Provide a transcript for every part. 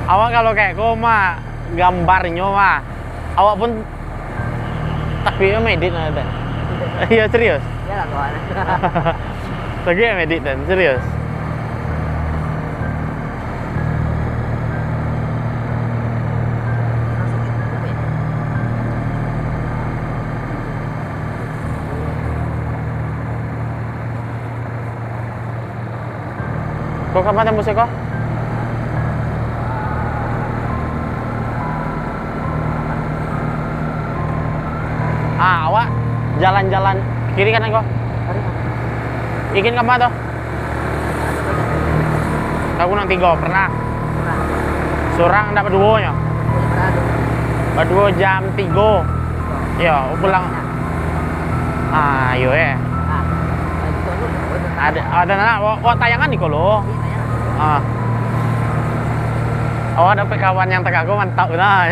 Awak kalau kayak mah gambarnya mah awak pun takbirnya medit nanti. Iya serius. Ya lah kawan. Takbirnya medit dan serius. Kok kapan tembusnya kok? Awak jalan-jalan kiri kanan kok? Ikin kapan tuh? Aku nang 3 pernah. Surang dapat 2 nya. Berdua jam 3. Iya, pulang. Ayo ya. Ada tayangan nih kalau. Oh, ada kawan yang tengah aku mantap nah.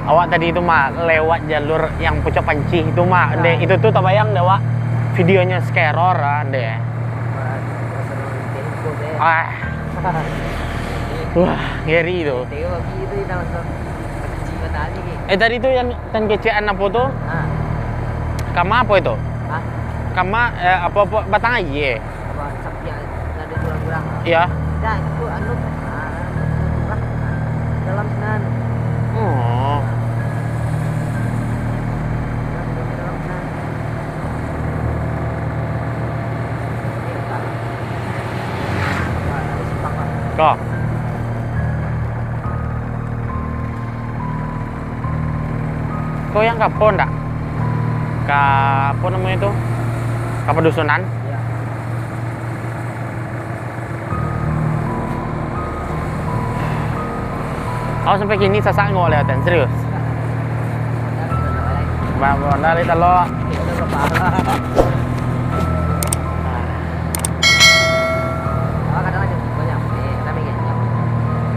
Awak tadi itu mah lewat jalur yang Pucuk Panci itu mah, deh itu tuh terbayang deh, Wak. Videonya skeror deh. Wah, ngeri itu. Tadi itu yang tan kecian apa tuh? Kama apa itu? Kama apa batang aja ya? Iya. Nah, itu anu dalam senan. Oh. Kok? Kok yang kapon enggak? Apa namanya itu? Kepedusunan? Iya. Oh sampai kini sasak nggak lewatan serius? Bawa dari telur.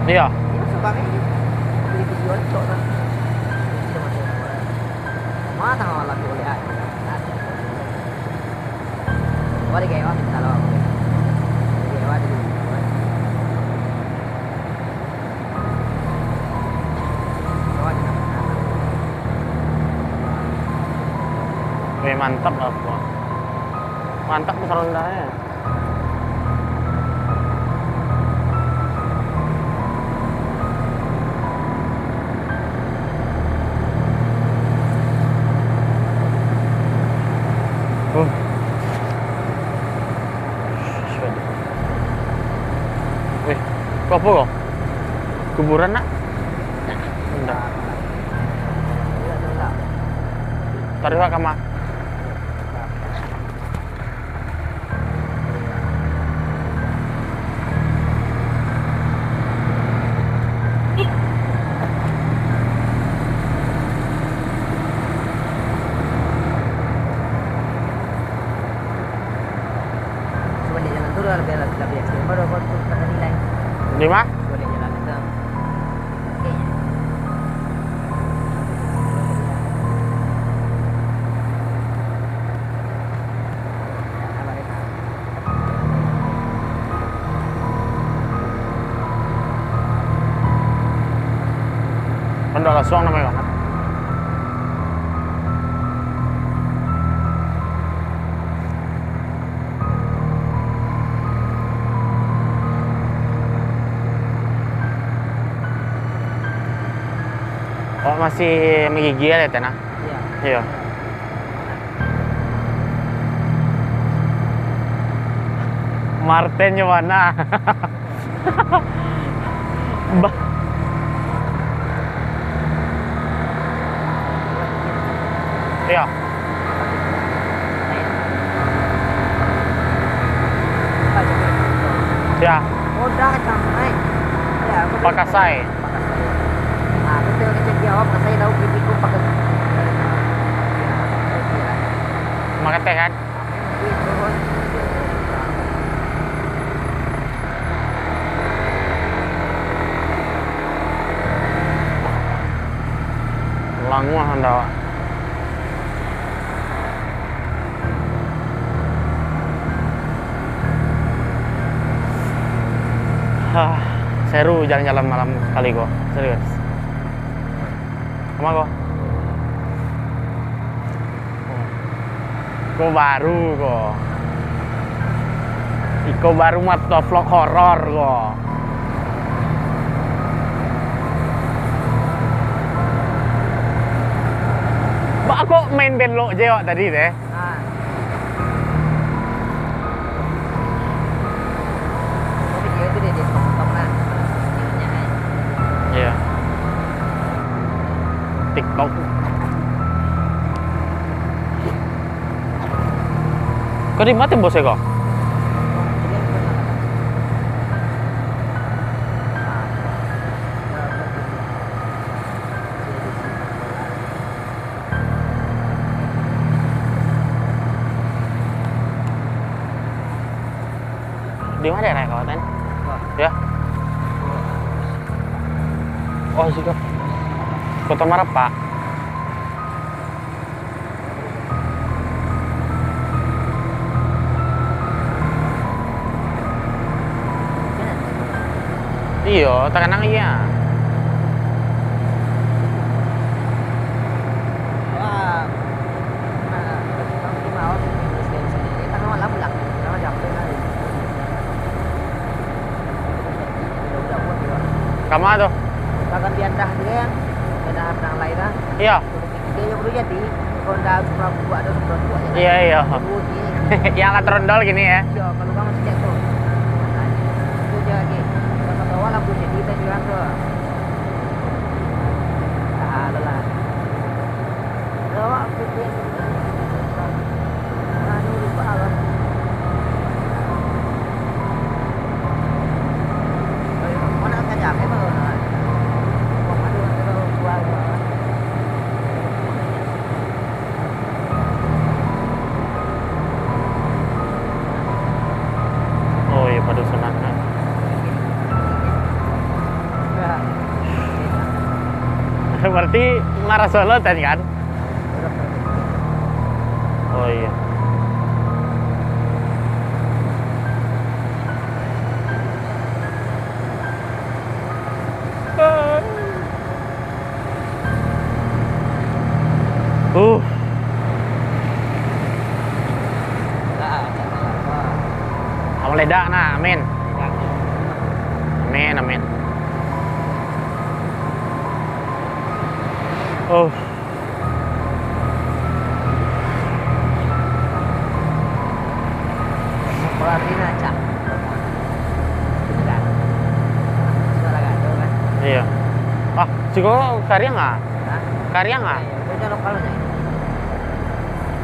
Iya. Mantap lah, mantap besar rendahnya. Wih, kok apa kok? Kuburan nak? Enggak. Tarik pak kama. Lebih ekstrim baru aku kata nilai. Di mana? Boleh jalan itu. Pondok Lasuang namanya. Oh masih menggigil ya Tena? Iya. Iya. Martinnya mana? Iya. Ya. Oh, dah sampai. Ya, Pakasai. Nah, terus dia ngecek jawab, saya tahu pipiku pakai Makan teh kan? gitu kan. Langu Anda. Hah, seru jalan-jalan malam kali kok, serius. Kemana kok? Kok baru kok. Iko baru mat vlog horor kok. Mbak kok main band lo jewak tadi deh? Nah. Oh, video itu dia potong lah. Videonya kan. Iya. TikTok. Kok dimatiin bosnya kok? Di mana daerah kawasan? Ya. Oh, sih kok. Kota Marapak. Iya, terkenang iya. Wah. Nah, kalau di mau sendiri, kita kan malam lah. Kalau jam itu kan. Udah buat dia. Kamu tuh? Bahkan diandah dia yang dah nang lain dah. Iya. Dia yang udah jadi Honda Supra buat ada Supra buat ya. Iya, iya. Oh, ini. Yang angkat rondol gini ya. Iya, kalau kamu sejak tuh. Nah, itu jadi kalau bawa lampu jadi kita juga tuh. Ah, lelah. Bawa pimpin. Aduh, lupa lah. Mana kerja apa baru nak? Wah, aduh, aduh, buat. Oh iya, pada sunatnya. Berarti ngarah Solo tadi kan? Oh iya. Uh, meledak nah, amin. Amin, amin. Oh. Pelarin aja. Beneran. Suara gaduh kan? Iya. Ah, Ciko karya nggak? Hah? Karya nggak? Ya, udah lokalnya.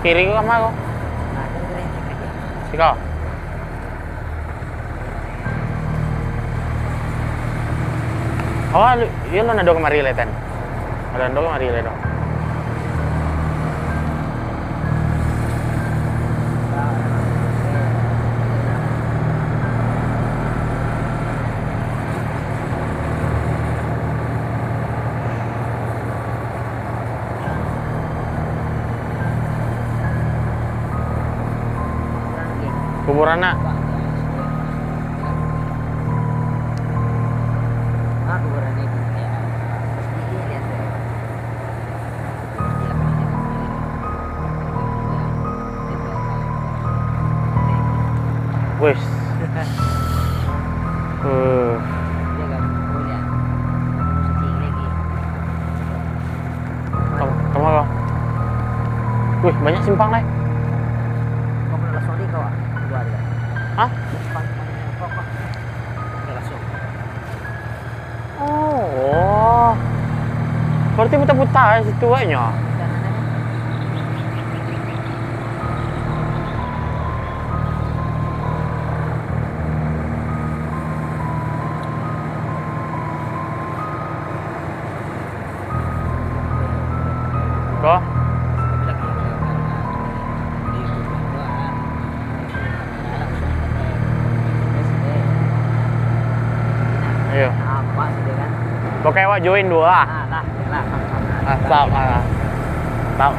Kiri kok sama kok? Nah, dengerin aja. Ciko. Oh, iya lo nado kemari leten. Ada nado kemari ledo. Kuburan nak. Ah, kuburan ini. Ya. Ini lihat deh. Wes. Dia kan punya. Sedih lagi. Kamu apa? Wih, banyak simpang lah. Kau pernah langsung di kau? Dua ada. Hah? Kau udah langsung. Oh. Berarti putar-putar ya situ kayaknya. Kok? Bilang gitu kan. Di keduaan. Langsung pakai SD. Iya. Apa sih dia kan? Pokoknya wak join dua. Lah, sama-sama. Asap ah. Tahu.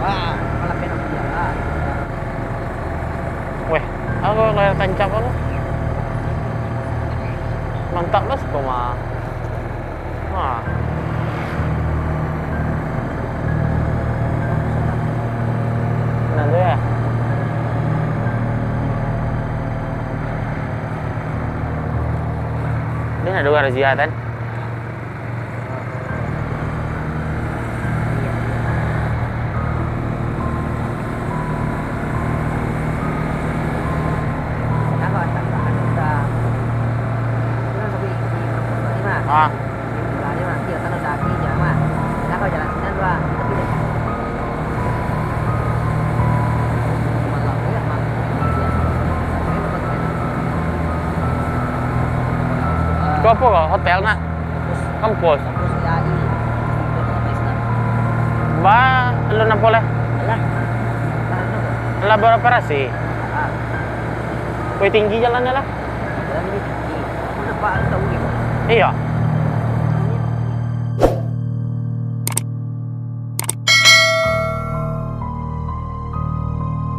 Wah, malah pengen dia lah. Weh, aku kayak tancap aku. Mantap lah mah. Wah. Nah tuh ya. Dia ada dua razia kan? Ah, kau apa kok? Hotel nak? Kampus? Ba, lu na boleh? Lah beroperasi. Kue tinggi jalannya lah. Iya.